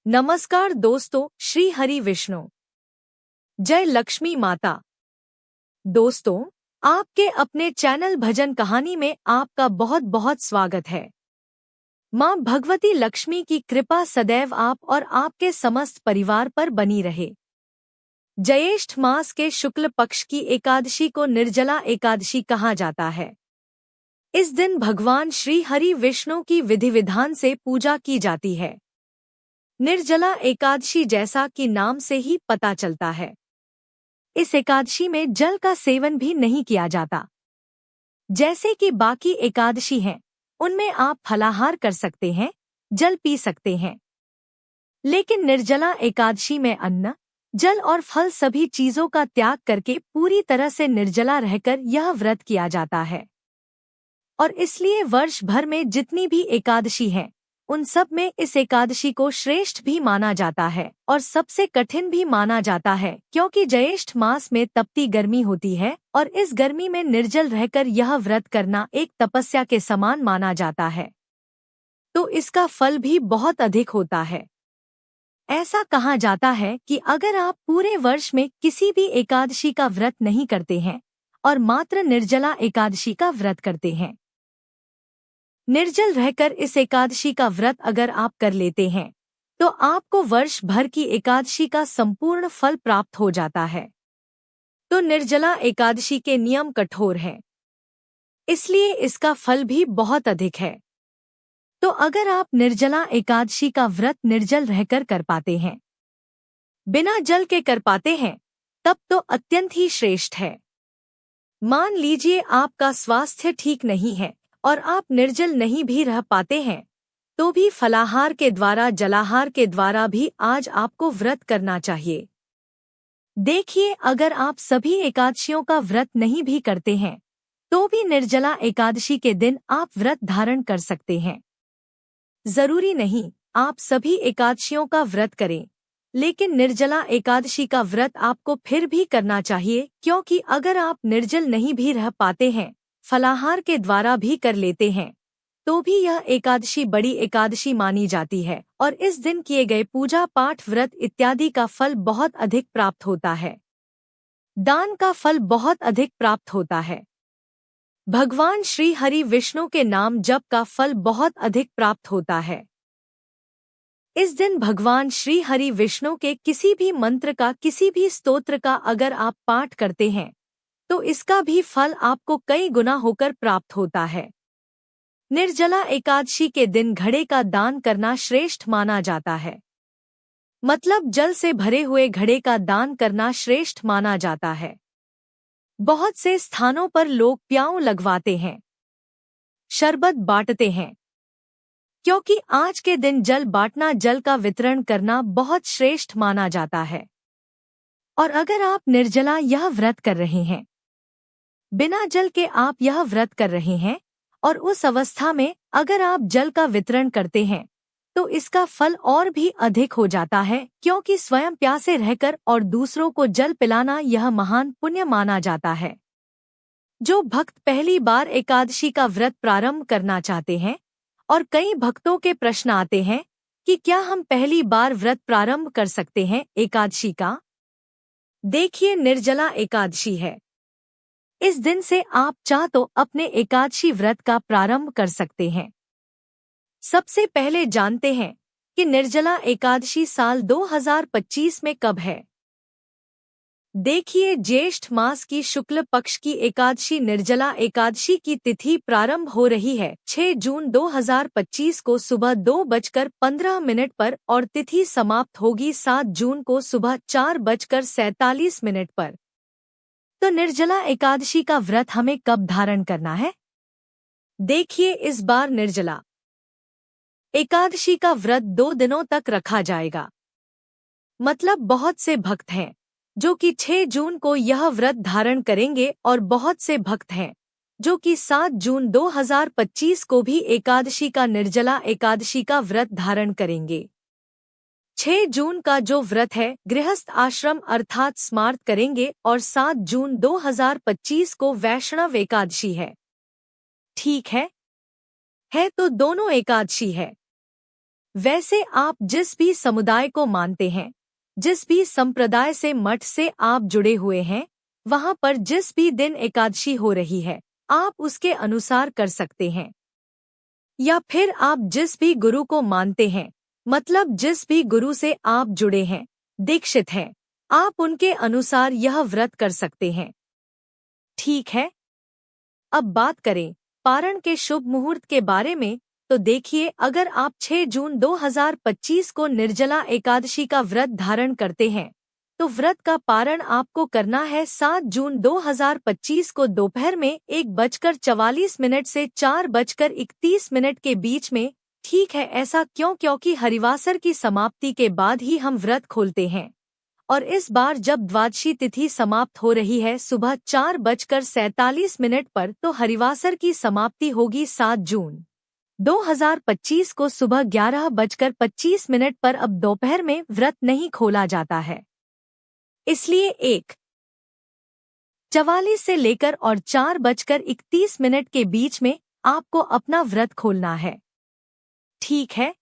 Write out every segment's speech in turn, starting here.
नमस्कार दोस्तों, श्री हरि विष्णु। जय लक्ष्मी माता। दोस्तों, आपके अपने चैनल भजन कहानी में आपका बहुत बहुत स्वागत है। मां भगवती लक्ष्मी की कृपा सदैव आप और आपके समस्त परिवार पर बनी रहे। ज्येष्ठ मास के शुक्ल पक्ष की एकादशी को निर्जला एकादशी कहा जाता है। इस दिन भगवान श्री हरि विष्णु की विधि विधान से पूजा की जाती है। निर्जला एकादशी जैसा कि नाम से ही पता चलता है, इस एकादशी में जल का सेवन भी नहीं किया जाता। जैसे कि बाकी एकादशी हैं, उनमें आप फलाहार कर सकते हैं, जल पी सकते हैं। लेकिन निर्जला एकादशी में अन्न, जल और फल सभी चीजों का त्याग करके पूरी तरह से निर्जला रहकर यह व्रत किया जाता है। और इसलिए वर्ष भर में जितनी भी एकादशी हैं, उन सब में इस एकादशी को श्रेष्ठ भी माना जाता है और सबसे कठिन भी माना जाता है, क्योंकि ज्येष्ठ मास में तपती गर्मी होती है और इस गर्मी में निर्जल रहकर यह व्रत करना एक तपस्या के समान माना जाता है। तो इसका फल भी बहुत अधिक होता है। ऐसा कहा जाता है कि अगर आप पूरे वर्ष में किसी भी एकादशी का व्रत नहीं करते हैं और मात्र निर्जला एकादशी का व्रत करते हैं, निर्जल रहकर इस एकादशी का व्रत अगर आप कर लेते हैं, तो आपको वर्ष भर की एकादशी का संपूर्ण फल प्राप्त हो जाता है। तो निर्जला एकादशी के नियम कठोर हैं, इसलिए इसका फल भी बहुत अधिक है। तो अगर आप निर्जला एकादशी का व्रत निर्जल रहकर कर पाते हैं, बिना जल के कर पाते हैं, तब तो अत्यंत ही श्रेष्ठ है। मान लीजिए आपका स्वास्थ्य ठीक नहीं है और आप निर्जल नहीं भी रह पाते हैं, तो भी फलाहार के द्वारा, जलाहार के द्वारा भी आज आपको व्रत करना चाहिए। देखिए, अगर आप सभी एकादशियों का व्रत नहीं भी करते हैं, तो भी निर्जला एकादशी के दिन आप व्रत धारण कर सकते हैं। जरूरी नहीं आप सभी एकादशियों का व्रत करें, लेकिन निर्जला एकादशी का व्रत आपको फिर भी करना चाहिए, क्योंकि अगर आप निर्जल नहीं भी रह पाते हैं, फलाहार के द्वारा भी कर लेते हैं, तो भी यह एकादशी बड़ी एकादशी मानी जाती है और इस दिन किए गए पूजा पाठ, व्रत इत्यादि का फल बहुत अधिक प्राप्त होता है। दान का फल बहुत अधिक प्राप्त होता है। भगवान श्री हरि विष्णु के नाम जप का फल बहुत अधिक प्राप्त होता है। इस दिन भगवान श्री हरि विष्णु के किसी भी मंत्र का, किसी भी स्तोत्र का अगर आप पाठ करते हैं, तो इसका भी फल आपको कई गुना होकर प्राप्त होता है। निर्जला एकादशी के दिन घड़े का दान करना श्रेष्ठ माना जाता है। मतलब जल से भरे हुए घड़े का दान करना श्रेष्ठ माना जाता है। बहुत से स्थानों पर लोग प्याऊ लगवाते हैं, शरबत बांटते हैं, क्योंकि आज के दिन जल बांटना, जल का वितरण करना बहुत श्रेष्ठ माना जाता है। और अगर आप निर्जला यह व्रत कर रहे हैं, बिना जल के आप यह व्रत कर रहे हैं, और उस अवस्था में अगर आप जल का वितरण करते हैं, तो इसका फल और भी अधिक हो जाता है, क्योंकि स्वयं प्यासे रहकर और दूसरों को जल पिलाना यह महान पुण्य माना जाता है। जो भक्त पहली बार एकादशी का व्रत प्रारंभ करना चाहते हैं, और कई भक्तों के प्रश्न आते हैं कि क्या हम पहली बार व्रत प्रारंभ कर सकते हैं एकादशी का? देखिए, निर्जला एकादशी है। इस दिन से आप चाह तो अपने एकादशी व्रत का प्रारंभ कर सकते हैं। सबसे पहले जानते हैं कि निर्जला एकादशी साल 2025 में कब है। देखिए, ज्येष्ठ मास की शुक्ल पक्ष की एकादशी निर्जला एकादशी की तिथि प्रारंभ हो रही है 6 जून 2025 को सुबह 2:15 पर और तिथि समाप्त होगी 7 जून को सुबह 4:47 पर। तो निर्जला एकादशी का व्रत हमें कब धारण करना है? देखिए, इस बार निर्जला एकादशी का व्रत 2 दिनों तक रखा जाएगा। मतलब बहुत से भक्त हैं जो कि 6 जून को यह व्रत धारण करेंगे और बहुत से भक्त हैं जो कि 7 जून 2025 को भी एकादशी का, निर्जला एकादशी का व्रत धारण करेंगे। 6 जून का जो व्रत है गृहस्थ आश्रम अर्थात स्मार्त करेंगे और 7 जून 2025 को वैष्णव एकादशी है। ठीक है तो दोनों एकादशी है। वैसे आप जिस भी समुदाय को मानते हैं, जिस भी संप्रदाय से मठ से आप जुड़े हुए हैं, वहाँ पर जिस भी दिन एकादशी हो रही है, आप उसके अनुसार कर सकते हैं। या फिर आप जिस भी गुरु को मानते हैं, मतलब जिस भी गुरु से आप जुड़े हैं, दीक्षित हैं, आप उनके अनुसार यह व्रत कर सकते हैं। ठीक है। अब बात करें पारण के शुभ मुहूर्त के बारे में, तो देखिए, अगर आप 6 जून 2025 को निर्जला एकादशी का व्रत धारण करते हैं, तो व्रत का पारण आपको करना है 7 जून 2025 को दोपहर में 1:44 से 4:31 के बीच में। ठीक है, ऐसा क्यों? क्योंकि हरिवासर की समाप्ति के बाद ही हम व्रत खोलते हैं, और इस बार जब द्वादशी तिथि समाप्त हो रही है सुबह 4:47 पर, तो हरिवासर की समाप्ति होगी 7 जून 2025 को सुबह 11:25 पर। अब दोपहर में व्रत नहीं खोला जाता है, इसलिए 1:44 से लेकर और 4:31 के बीच में आपको अपना व्रत खोलना है। ठीक है।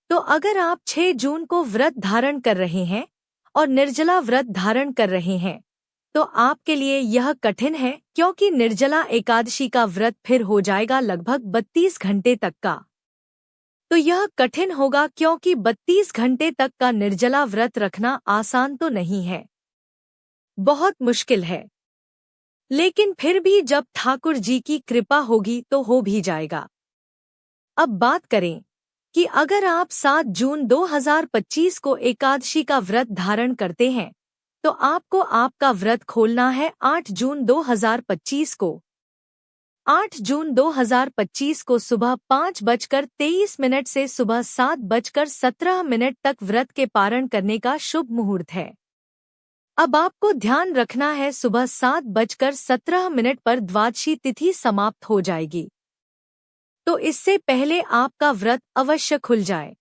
तो अगर आप 6 जून को व्रत धारण कर रहे हैं और निर्जला व्रत धारण कर रहे हैं, तो आपके लिए यह कठिन है, क्योंकि निर्जला एकादशी का व्रत फिर हो जाएगा लगभग 32 घंटे तक का। तो यह कठिन होगा, क्योंकि 32 घंटे तक का निर्जला व्रत रखना आसान तो नहीं है, बहुत मुश्किल है। लेकिन फिर भी जब ठाकुर जी की कृपा होगी तो हो भी जाएगा। अब बात करें कि अगर आप 7 जून 2025 को एकादशी का व्रत धारण करते हैं, तो आपको आपका व्रत खोलना है 8 जून 2025 को। 8 जून 2025 को सुबह 5:23 से सुबह 7:17 तक व्रत के पारण करने का शुभ मुहूर्त है। अब आपको ध्यान रखना है, सुबह 7:17 पर द्वादशी तिथि समाप्त हो जाएगी, तो इससे पहले आपका व्रत अवश्य खुल जाए,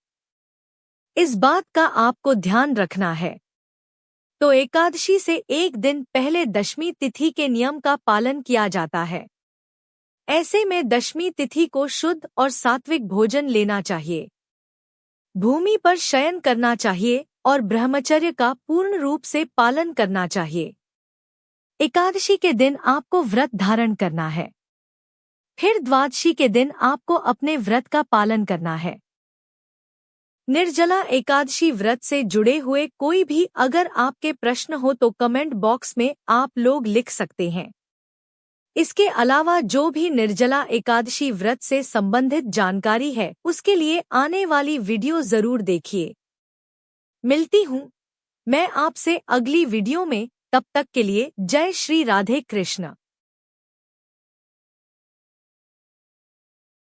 इस बात का आपको ध्यान रखना है। तो एकादशी से एक दिन पहले दशमी तिथि के नियम का पालन किया जाता है। ऐसे में दशमी तिथि को शुद्ध और सात्विक भोजन लेना चाहिए, भूमि पर शयन करना चाहिए और ब्रह्मचर्य का पूर्ण रूप से पालन करना चाहिए। एकादशी के दिन आपको व्रत धारण करना है, फिर द्वादशी के दिन आपको अपने व्रत का पालन करना है। निर्जला एकादशी व्रत से जुड़े हुए कोई भी अगर आपके प्रश्न हो तो कमेंट बॉक्स में आप लोग लिख सकते हैं। इसके अलावा जो भी निर्जला एकादशी व्रत से संबंधित जानकारी है, उसके लिए आने वाली वीडियो जरूर देखिए। मिलती हूँ मैं आपसे अगली वीडियो में, तब तक के लिए जय श्री राधे कृष्ण।